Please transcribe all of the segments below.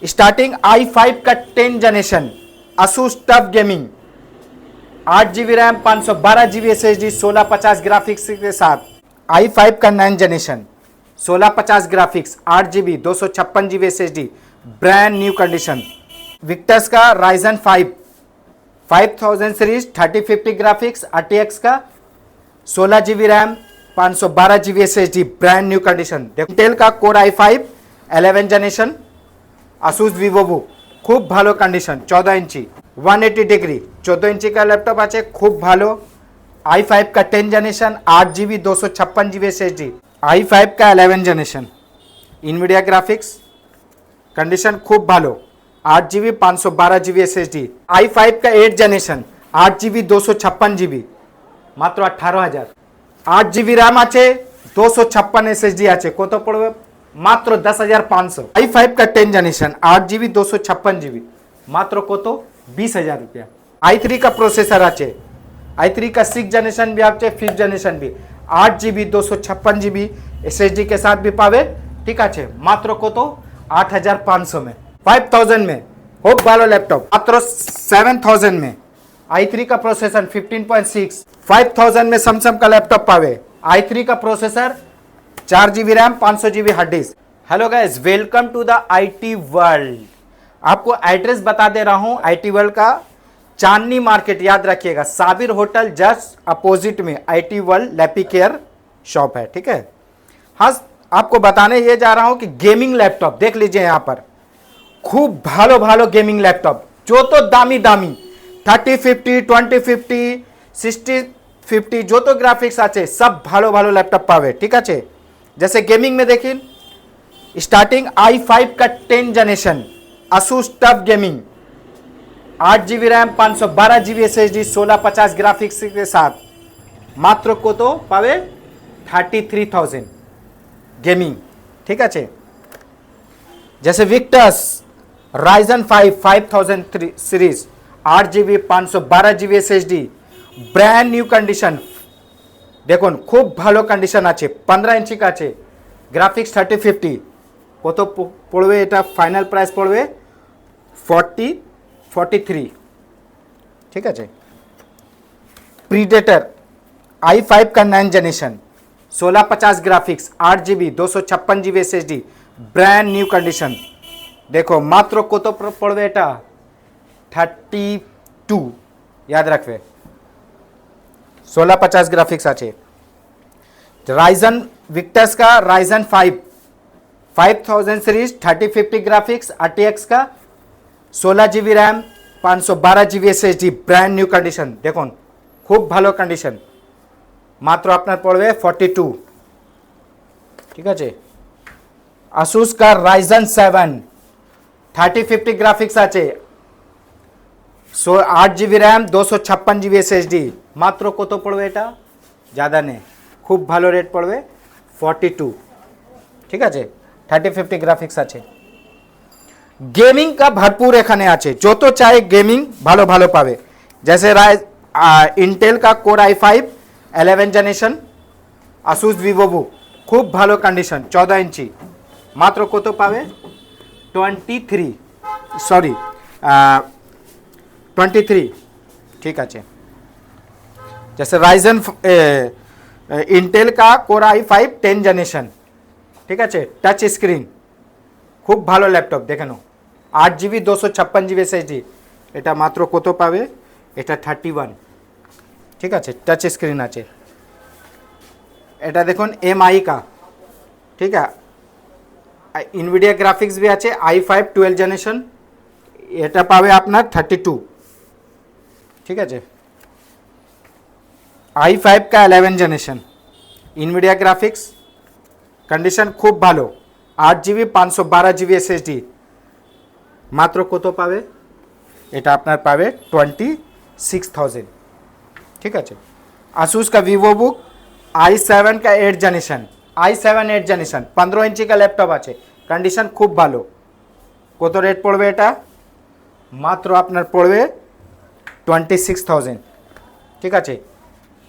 Starting i5 का 10 generation Asus tough gaming 8 GB RAM 512 GB SSD 1650 graphics के साथ i5 का 9 generation 1650 graphics 8 GB 256 GB SSD brand new condition Victus का Ryzen 5 5000 series 3050 graphics RTX का 16 GB RAM 512 GB SSD brand new condition. Intel का core i5 11 generation Asus VivoBook खूब भालो condition 14 इंची 180 degree 14 इंची का लैपटॉप आछे खूब भालो i5 का 10 generation 8 GB 256 GB SSD i5 का 11 जनरेशन NVIDIA ग्राफिक्स कंडीशन खूब भालो 8 GB 512 GB SSD i5 का 8 जनरेशन 8 GB 256 GB मात्र 18,000 8 GB रैम आछे 256 SSD आछे कत पड़बे मात्र 10,500 i5 का 10 जनरेशन 8 GB 256 GB मात्र कत 20,000 रुपया i3 का प्रोसेसर आछे i3 का 6 जनरेशन भी आछे 5th जनरेशन भी 8 GB 256 GB SSD के साथ भी पावे ठीक आछे मात्र कत 8,500 में 5,000 में खूब भालो लैपटॉप मात्र 7,000 में i3 का प्रोसेसर 15.6 5,000 में सैमसंग का लैपटॉप पावे i3 का processor 4 GB RAM 500 GB hard disk. Hello guys welcome to the IT world. आपको एड्रेस बता दे रहा हूं IT वर्ल्ड का चांदनी मार्केट याद रखिएगा साबिर होटल जस्ट अपोजिट में IT world lappy care shop है ठीक है। हाँ आपको बताने ये जा रहा हूं कि गेमिंग लैपटॉप देख लीजिए यहाँ पर खूब भालो भालो गेमिंग लैपटॉप जो तो दामी दामी 3050 2050 6050 जो तो ग्राफिक्स आछे सब भालो भालो लैपटॉप पावे ठीक है। जैसे गेमिंग में देखिए स्टार्टिंग i5 का 10 generation Asus tough gaming 8 GB RAM 512 GB SSD 1650 graphics के साथ मात्र को तो पावे 33,000 गेमिंग ठीक है। जैसे Victus Ryzen 5 5000 series 8 GB 512 GB SSD brand new condition देखो खूब भालो कंडीशन आछे 15 इंची का आछे ग्राफिक्स 3050 कत पड़बे एटा फाइनल प्राइस पड़बे 43 ठीक है। प्रीडेटर i5 का 9 generation 1650 graphics 8 GB 256 GB SSD brand new condition देखो मात्र कत पड़बे एटा 32 याद रखबे 1650 ग्राफिक्स आछे। Ryzen विक्टर्स का Ryzen 5 5000 सीरीज 3050 ग्राफिक्स RTX का 16 GB RAM 512 GB SSD brand new condition देखो खूब भालो कंडीशन मात्र आपनार पड़बे 42 ठीक है। Asus का Ryzen 7 3050 ग्राफिक्स आछे 8 GB रैम 256 GB SSD मात्र कत पड़बे एटा ज़्यादा नहीं खूब भालो रेट पड़बे 42 ठीक है। 3050 ग्राफिक्स आछे गेमिंग का भरपूर एखाने आछे जो तो चाहे गेमिंग भालो भालो पावे जैसे इंटेल का core i5 11 generation Asus VivoBook खूब भालो कंडीशन 14 इंची मात्र कत पावे 23 ठीक है। जैसे Ryzen इंटेल का कोर i5 10 जनरेशन ठीक है टच स्क्रीन खूब भालो लैपटॉप देखे नो 8 GB 256 GB SSD एटा मात्र कत पावे एटा 31 ठीक है टच स्क्रीन आछे एटा देखुन MI का ठीक है NVIDIA ग्राफिक्स भी आछे i5 12 जनरेशन एटा पावे आपनार 32 ठीक है। i5 का 11 जनरेशन NVIDIA ग्राफिक्स कंडीशन खूब भालो 8 GB 512 GB SSD मात्र कत पावे एटा आपनार पावे 26,000 ठीक है। Asus का VivoBook i7 का 8 जनरेशन 15 इंची का लैपटॉप आछे कंडीशन खूब भालो कत रेट पड़बे एटा मात्र आपनार पड़बे 26,000 ठीक है।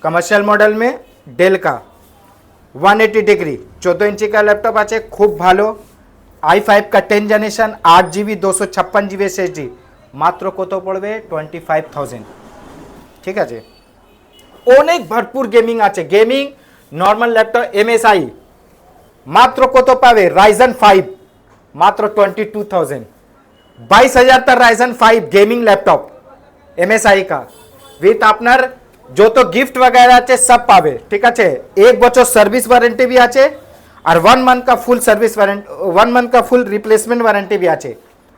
कमर्शियल मॉडल में डेल का 180 डिग्री 14 इंची का लैपटॉप आछे खूब भालो i5 का 10 জেনারেশন 8GB 256GB SSD মাত্র কত পড়বে 25,000 ঠিক আছে অনেক ভরপুর গেমিং আছে গেমিং নরমাল ল্যাপটপ MSI মাত্র কত পাবে Ryzen 5 মাত্র 22,000 22,000 तक Ryzen 5 गेमिंग लैपटॉप MSI का विथ আপনার যত গিফট वगैरह আছে সব পাবে ঠিক আছে এক বছর সার্ভিস ওয়ারেন্টি भी আছে আর 1 मंथ का फुल सर्विस वारंटी 1 मंथ का फुल रिप्लेसमेंट वारंटी भी আছে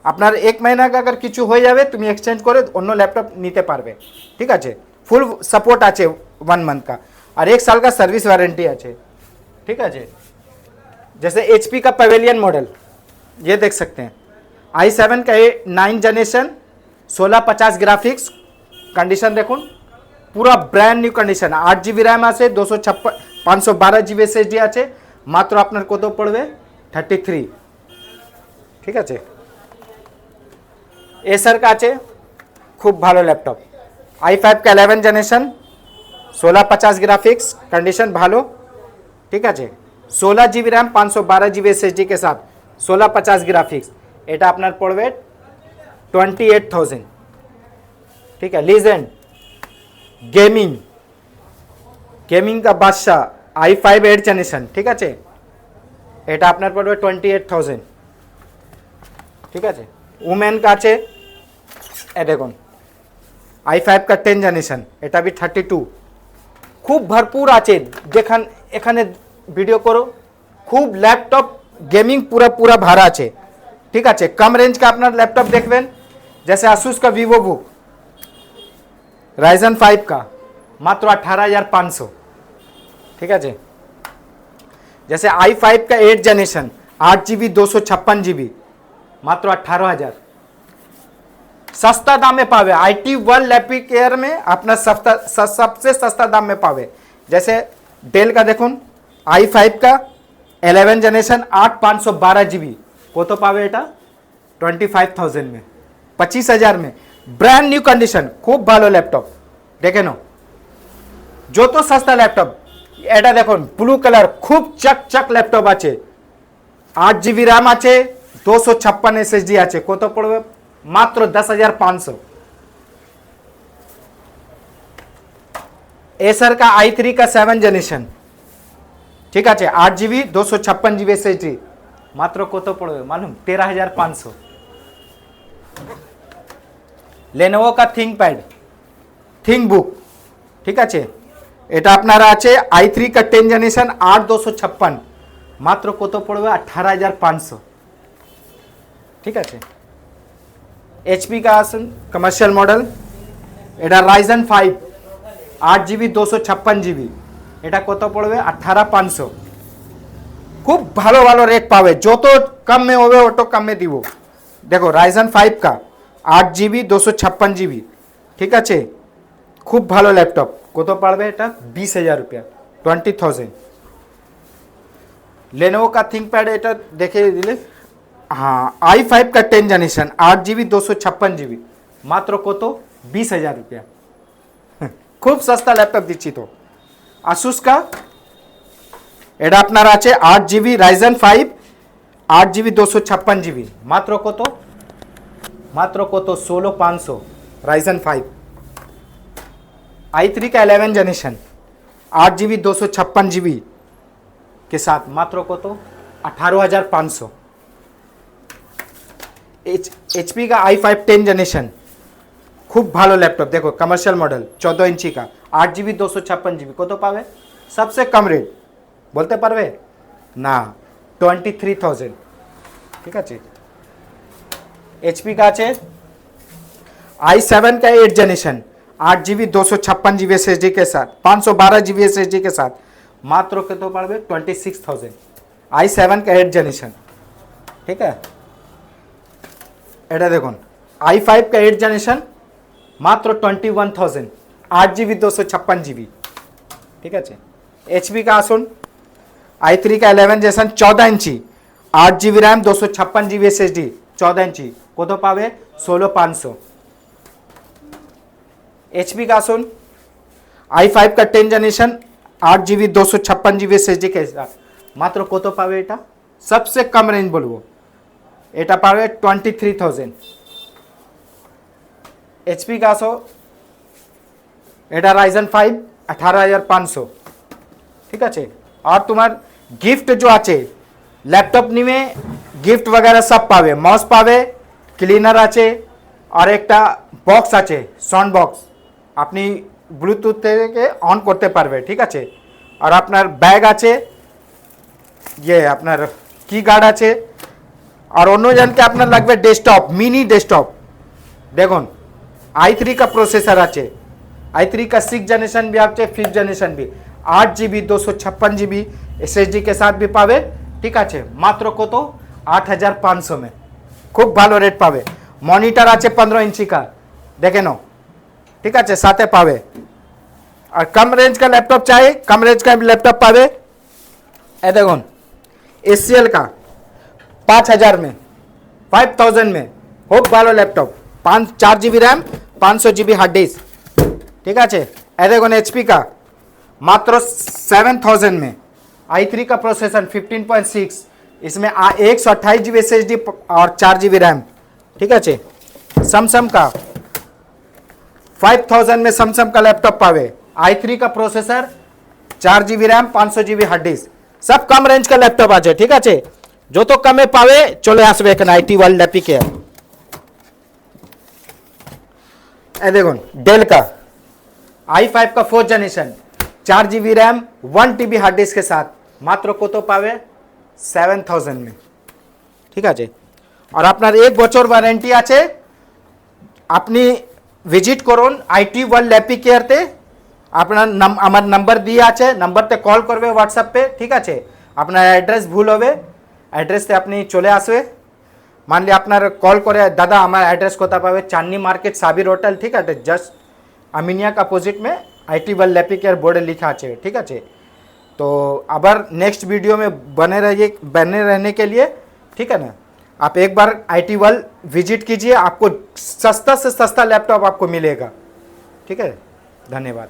আপনার এক মহিনা अगर কিছু হয়ে যাবে তুমি এক্সচেঞ্জ করে অন্য ল্যাপটপ নিতে পারবে ঠিক আছে फुल सपोर्ट আছে 1 मंथ का और 1 साल का सर्विस वारंटी আছে ठीक है जैसे HP का पवेलियन मॉडल ये देख सकते हैं i7 का 9 जनरेशन 1650 ग्राफिक्स कंडीशन देखুন पूरा brand new condition 8GB RAM আছে 512GB SSD আছে মাত্র আপনার কত পড়বে 33 ঠিক আছে এসার का আছে খুব ভালো ল্যাপটপ i5 का 11 जनरेशन 1650 ग्राफिक्स कंडीशन ভালো ঠিক আছে 16GB रैम 512GB SSD के साथ 1650 ग्राफिक्स এটা আপনার পড়বে 28,000 ठीक है लीजेंड गेमिंग गेमिंग का बादशाह i5 8 जनरेशन ठीक আছে এটা আপনার পড়বে 28,000 ঠিক আছে ওমেন का আছে এ দেখুন i5 का 10 जनरेशन এটা भी 32 খুব ভরপুর আছে যেখান এখানে ভিডিও করো খুব ল্যাপটপ গেমিং पूरा भरा আছে ठीक है कम रेंज का अपना लैपटॉप देखबें जैसे Asus का Vivo बुक Ryzen 5 का मात्र 18,500 ठीक है जैसे i5 का 8 जनरेशन 8GB 256GB मात्र 18,000 सस्ता दाम में पावे IT वर्ल्ड लैपटॉप केयर में अपना सबसे सस्ता दाम में पावे जैसे डेल का देखो i5 का 11 जनरेशन 8,512GB কত পাবে এটা 25,000 में 25,000 में ব্র্যান্ড নিউ কন্ডিশন খুব ভালো ল্যাপটপ দেখে নাও যত সস্তা ল্যাপটপ এটা দেখুন ব্লু কালার খুব চকচক ল্যাপটপ আছে 8GB RAM আছে 256 SSD আছে কত পড়বে মাত্র 10,500 एसर का i3 का 7 जनरेशन ठीक है 8GB 256GB SSD মাত্র কত পড়বে मालूम 13,500 Lenovo का थिंकपैड थिंकबुक ठीक আছে এটা আপনার আছে i3 का 10 जनरेशन 8,256 মাত্র কত পড়বে 18,500 ঠিক আছে HP का আসুন কমার্শিয়াল মডেল এটা Ryzen 5 8GB 256GB এটা কত পড়বে 18,500 खूब ভালো ভালো রেট পাবে যত কম में হবে অত কম में দিব দেখো Ryzen 5 का 8GB 256GB ঠিক আছে খুব ভালো ল্যাপটপ কত পড়বে এটা 20,000 रुपया 20,000 Lenovo का थिंकपैड এটা দেখে দিলে हाँ i5 का 10 जनरेशन 8GB 256GB মাত্র কত 20,000 रुपया खूब सस्ता लैपटप দিচ্ছি তো Asus का এটা আপনার আছে 8GB Ryzen 5 8GB 256GB মাত্র কত 16,500 Ryzen 5 i3 का 11 जनरेशन 8GB 256GB के साथ मात्र কত 18,500 HP का i5 10 जनरेशन खूब ভালো ল্যাপটপ দেখো কমার্শিয়াল মডেল 14 इंची का 8GB 256GB কত পাবে सबसे कम रेट বলতে পারবে না 23,000 ঠিক আছে HP का আছে i7 का 8 जनरेशन 8GB 256GB SSD के साथ 512GB SSD के साथ মাত্র কত পারবে 26,000 i7 का 8 जनरेशन ठीक है এটা দেখুন i5 का 8 जनरेशन মাত্র 21,000 8GB 256GB ঠিক আছে HP का আসুন i3 का 11 जनरेशन 14 इंची 8GB रैम 256GB SSD 14 इंची কত পাবে 16,500 HP का আসুন i5 का 10 जनरेशन 8GB 256GB SSD के साथ মাত্র কত পাবে এটা सबसे कम रेंज बोलबो এটা পাবে 23,000। HP का আসো, এটা Ryzen 5 18,500। ঠিক আছে। আর তোমার গিফট जो আছে ল্যাপটপ নিবে গিফট वगैरह সব পাবে, মাউস পাবে, ক্লিনার আছে আর একটা বক্স আছে সাউন্ড বক্স, আপনি ব্লুটুথ থেকে অন করতে পারবে। ঠিক আছে। আর আপনার ব্যাগ আছে, ये আপনার কি গার্ড আছে। আর অন্যজনকে আপনার লাগবে ডেস্কটপ, মিনি ডেস্কটপ। দেখুন i3 का प्रोसेसर আছে, i3 का 6 जनरेशन भी আছে, 5th जनरेशन भी, 8GB 256GB SSD के साथ भी পাবে। ঠিক আছে। মাত্র কত? 8,500 में। খুব ভালো রেট পাবে। মনিটর আছে 15 इंची का, দেখে নাও। ঠিক আছে, সাথে পাবে। আর कम रेंज का लैपटॉप चाहिए, कम रेंज का लैपटॉप पावे। ए देखो ACL का 5,000 में, 5,000 में खूब ভালো laptop, 4GB RAM, 500GB hard disk. ठीक है। ए देखो HP का मात्र 7,000 में, i3 का प्रोसेसर 15.6, इसमें 128GB SSD और 4GB रैम। ठीक है। सैमसंग का 5,000 में सैमसंग का लैपटॉप पावे, i3 का processor, 4GB RAM, 500GB hard disk, सब कम रेंज का लैपटॉप আছে। ঠিক আছে। যত কমে পাবে চলে আসবে এখানে IT ওয়ার্ল্ড ল্যাপি কেয়ার। এই দেখুন डेल का i5 का 4th generation, 4GB RAM, 1TB hard disk के साथ মাত্র কত পাবে? 7,000 में। ঠিক আছে। আর আপনার 1 বছর ওয়ারেন্টি আছে। আপনি ভিজিট করুন IT ওয়ার্ল্ড ল্যাপি কেয়ারতে, আপনার আমার নাম্বার দিয়ে আছে, নাম্বারতে কল করবে হোয়াটসঅ্যাপে। ঠিক আছে। আপনার অ্যাড্রেস ভুল হবে, অ্যাড্রেসতে আপনি চলে আসবে। মানলি আপনার কল করে দাদা আমার অ্যাড্রেস কোথায় পাবে? চাঁদনি মার্কেট সাবির হোটেল। ঠিক আছে। जस्ट अमीनिया का अपोजिट में IT world lappy care board लिखा है। ठीक है। तो अबर नेक्स्ट वीडियो में बने रहने के लिए, ठीक है ना, आप एक बार IT वर्ल्ड विजिट कीजिए, आपको सस्ता से सस्ता लैपटॉप आपको मिलेगा। ठीक है। धन्यवाद।